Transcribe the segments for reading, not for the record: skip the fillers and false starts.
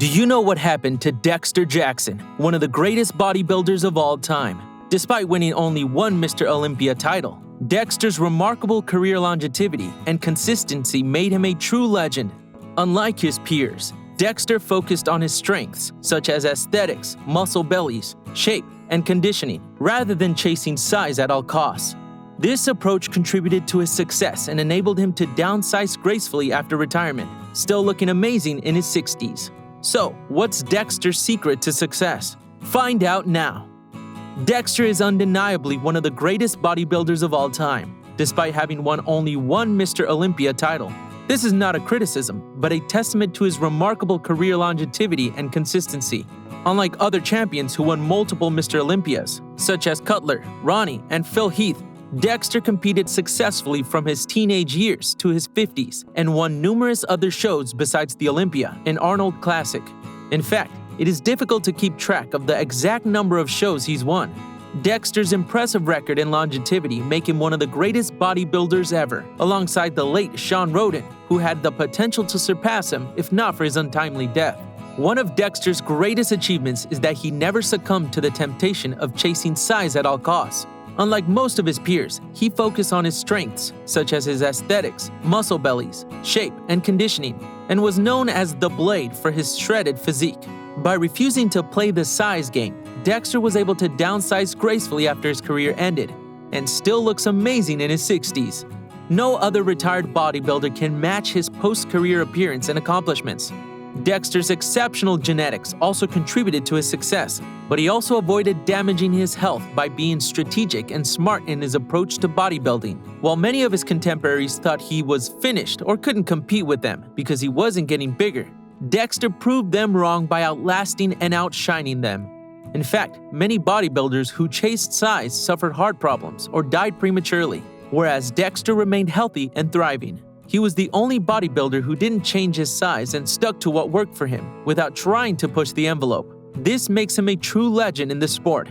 Do you know what happened to Dexter Jackson, one of the greatest bodybuilders of all time? Despite winning only one Mr. Olympia title, Dexter's remarkable career longevity and consistency made him a true legend. Unlike his peers, Dexter focused on his strengths, such as aesthetics, muscle bellies, shape, and conditioning, rather than chasing size at all costs. This approach contributed to his success and enabled him to downsize gracefully after retirement, still looking amazing in his 60s. So, what's Dexter's secret to success? Find out now. Dexter is undeniably one of the greatest bodybuilders of all time, despite having won only one Mr. Olympia title. This is not a criticism, but a testament to his remarkable career longevity and consistency. Unlike other champions who won multiple Mr. Olympias, such as Cutler, Ronnie, and Phil Heath, Dexter competed successfully from his teenage years to his 50s and won numerous other shows besides the Olympia and Arnold Classic. In fact, it is difficult to keep track of the exact number of shows he's won. Dexter's impressive record and longevity make him one of the greatest bodybuilders ever, alongside the late Sean Roden, who had the potential to surpass him if not for his untimely death. One of Dexter's greatest achievements is that he never succumbed to the temptation of chasing size at all costs. Unlike most of his peers, he focused on his strengths, such as his aesthetics, muscle bellies, shape, and conditioning, and was known as the Blade for his shredded physique. By refusing to play the size game, Dexter was able to downsize gracefully after his career ended, and still looks amazing in his 60s. No other retired bodybuilder can match his post-career appearance and accomplishments. Dexter's exceptional genetics also contributed to his success, but he also avoided damaging his health by being strategic and smart in his approach to bodybuilding. While many of his contemporaries thought he was finished or couldn't compete with them because he wasn't getting bigger, Dexter proved them wrong by outlasting and outshining them. In fact, many bodybuilders who chased size suffered heart problems or died prematurely, whereas Dexter remained healthy and thriving. He was the only bodybuilder who didn't change his size and stuck to what worked for him without trying to push the envelope. This makes him a true legend in the sport.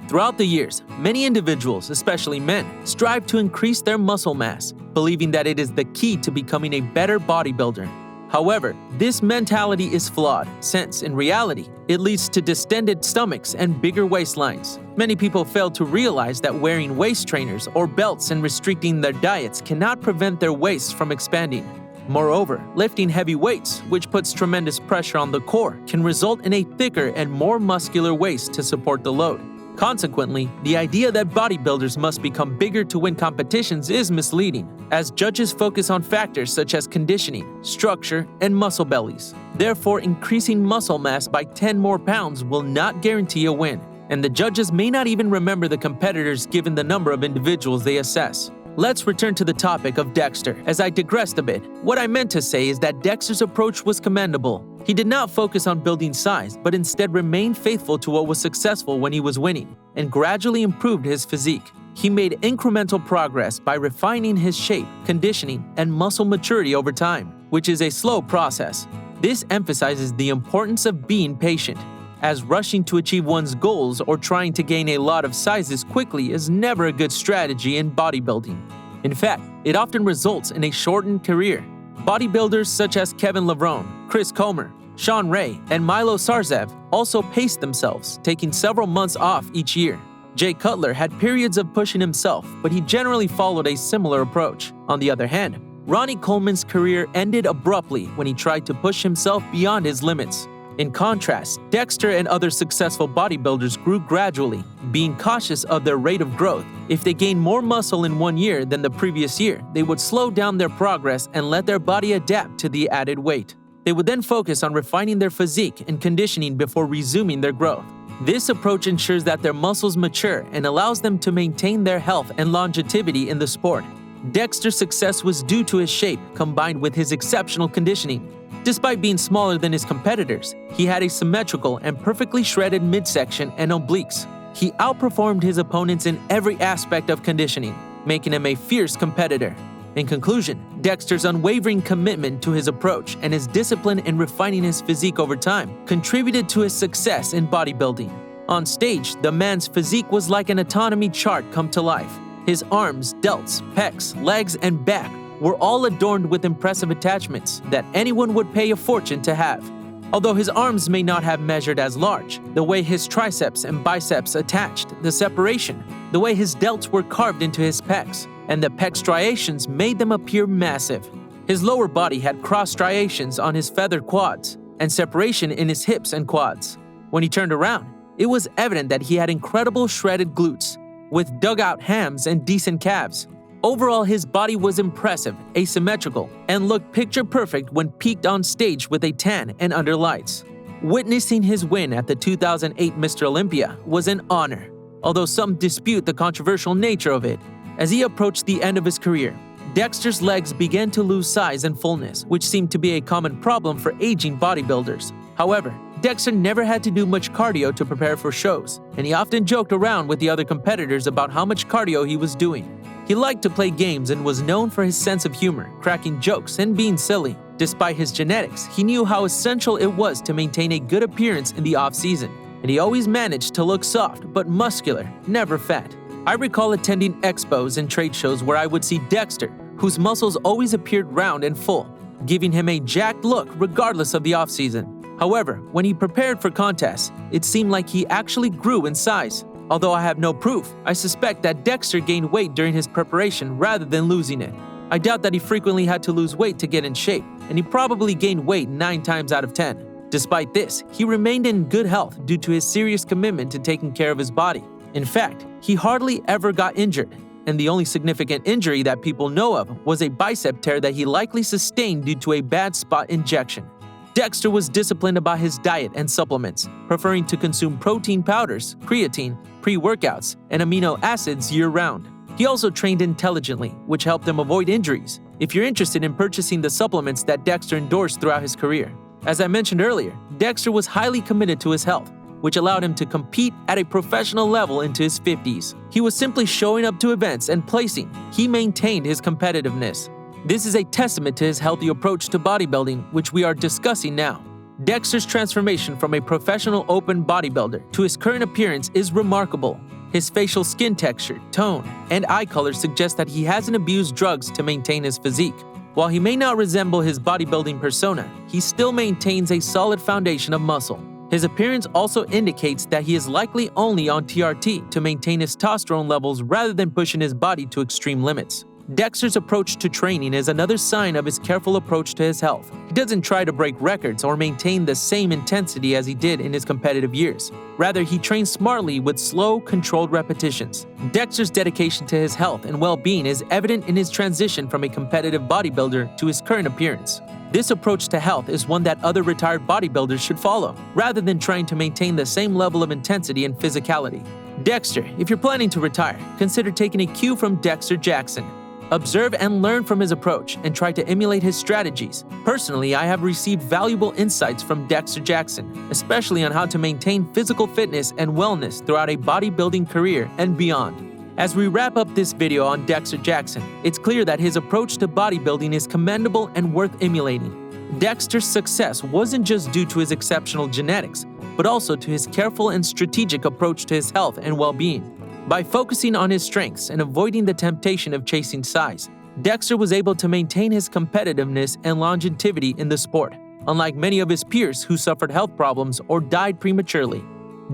Throughout the years, many individuals, especially men, strive to increase their muscle mass, believing that it is the key to becoming a better bodybuilder. However, this mentality is flawed, since, in reality, it leads to distended stomachs and bigger waistlines. Many people fail to realize that wearing waist trainers or belts and restricting their diets cannot prevent their waists from expanding. Moreover, lifting heavy weights, which puts tremendous pressure on the core, can result in a thicker and more muscular waist to support the load. Consequently, the idea that bodybuilders must become bigger to win competitions is misleading, as judges focus on factors such as conditioning, structure, and muscle bellies. Therefore, increasing muscle mass by 10 more pounds will not guarantee a win, and the judges may not even remember the competitors given the number of individuals they assess. Let's return to the topic of Dexter, as I digressed a bit. What I meant to say is that Dexter's approach was commendable. He did not focus on building size, but instead remained faithful to what was successful when he was winning, and gradually improved his physique. He made incremental progress by refining his shape, conditioning, and muscle maturity over time, which is a slow process. This emphasizes the importance of being patient, as rushing to achieve one's goals or trying to gain a lot of sizes quickly is never a good strategy in bodybuilding. In fact, it often results in a shortened career. Bodybuilders such as Kevin Levrone, Chris Comer, Sean Ray, and Milo Sarcev also paced themselves, taking several months off each year. Jay Cutler had periods of pushing himself, but he generally followed a similar approach. On the other hand, Ronnie Coleman's career ended abruptly when he tried to push himself beyond his limits. In contrast, Dexter and other successful bodybuilders grew gradually, being cautious of their rate of growth. If they gained more muscle in one year than the previous year, they would slow down their progress and let their body adapt to the added weight. They would then focus on refining their physique and conditioning before resuming their growth. This approach ensures that their muscles mature and allows them to maintain their health and longevity in the sport. Dexter's success was due to his shape combined with his exceptional conditioning. Despite being smaller than his competitors, he had a symmetrical and perfectly shredded midsection and obliques. He outperformed his opponents in every aspect of conditioning, making him a fierce competitor. In conclusion, Dexter's unwavering commitment to his approach and his discipline in refining his physique over time contributed to his success in bodybuilding. On stage, the man's physique was like an autonomy chart come to life. His arms, delts, pecs, legs, and back were all adorned with impressive attachments that anyone would pay a fortune to have. Although his arms may not have measured as large, the way his triceps and biceps attached, the separation, the way his delts were carved into his pecs, and the pec striations made them appear massive. His lower body had cross striations on his feathered quads and separation in his hips and quads. When he turned around, it was evident that he had incredible shredded glutes, with dug-out hams and decent calves. Overall, his body was impressive, asymmetrical, and looked picture-perfect when peaked on stage with a tan and under lights. Witnessing his win at the 2008 Mr. Olympia was an honor, although some dispute the controversial nature of it. As he approached the end of his career, Dexter's legs began to lose size and fullness, which seemed to be a common problem for aging bodybuilders. However, Dexter never had to do much cardio to prepare for shows, and he often joked around with the other competitors about how much cardio he was doing. He liked to play games and was known for his sense of humor, cracking jokes, and being silly. Despite his genetics, he knew how essential it was to maintain a good appearance in the off-season, and he always managed to look soft but muscular, never fat. I recall attending expos and trade shows where I would see Dexter, whose muscles always appeared round and full, giving him a jacked look regardless of the off-season. However, when he prepared for contests, it seemed like he actually grew in size. Although I have no proof, I suspect that Dexter gained weight during his preparation rather than losing it. I doubt that he frequently had to lose weight to get in shape, and he probably gained weight 9 times out of 10. Despite this, he remained in good health due to his serious commitment to taking care of his body. In fact, he hardly ever got injured, and the only significant injury that people know of was a bicep tear that he likely sustained due to a bad spot injection. Dexter was disciplined about his diet and supplements, preferring to consume protein powders, creatine, pre-workouts, and amino acids year-round. He also trained intelligently, which helped him avoid injuries. If you're interested in purchasing the supplements that Dexter endorsed throughout his career. As I mentioned earlier, Dexter was highly committed to his health, which allowed him to compete at a professional level into his 50s. He was simply showing up to events and placing. He maintained his competitiveness. This is a testament to his healthy approach to bodybuilding, which we are discussing now. Dexter's transformation from a professional open bodybuilder to his current appearance is remarkable. His facial skin texture, tone, and eye color suggest that he hasn't abused drugs to maintain his physique. While he may not resemble his bodybuilding persona, he still maintains a solid foundation of muscle. His appearance also indicates that he is likely only on TRT to maintain his testosterone levels rather than pushing his body to extreme limits. Dexter's approach to training is another sign of his careful approach to his health. He doesn't try to break records or maintain the same intensity as he did in his competitive years. Rather, he trains smartly with slow, controlled repetitions. Dexter's dedication to his health and well-being is evident in his transition from a competitive bodybuilder to his current appearance. This approach to health is one that other retired bodybuilders should follow, rather than trying to maintain the same level of intensity and physicality. Dexter, if you're planning to retire, consider taking a cue from Dexter Jackson. Observe and learn from his approach and try to emulate his strategies. Personally, I have received valuable insights from Dexter Jackson, especially on how to maintain physical fitness and wellness throughout a bodybuilding career and beyond. As we wrap up this video on Dexter Jackson, it's clear that his approach to bodybuilding is commendable and worth emulating. Dexter's success wasn't just due to his exceptional genetics, but also to his careful and strategic approach to his health and well-being. By focusing on his strengths and avoiding the temptation of chasing size, Dexter was able to maintain his competitiveness and longevity in the sport, unlike many of his peers who suffered health problems or died prematurely.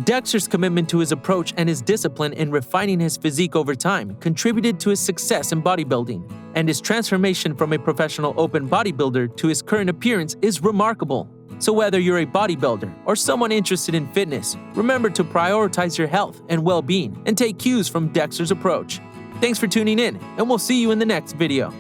Dexter's commitment to his approach and his discipline in refining his physique over time contributed to his success in bodybuilding, and his transformation from a professional open bodybuilder to his current appearance is remarkable. So whether you're a bodybuilder or someone interested in fitness, remember to prioritize your health and well-being and take cues from Dexter's approach. Thanks for tuning in, and we'll see you in the next video.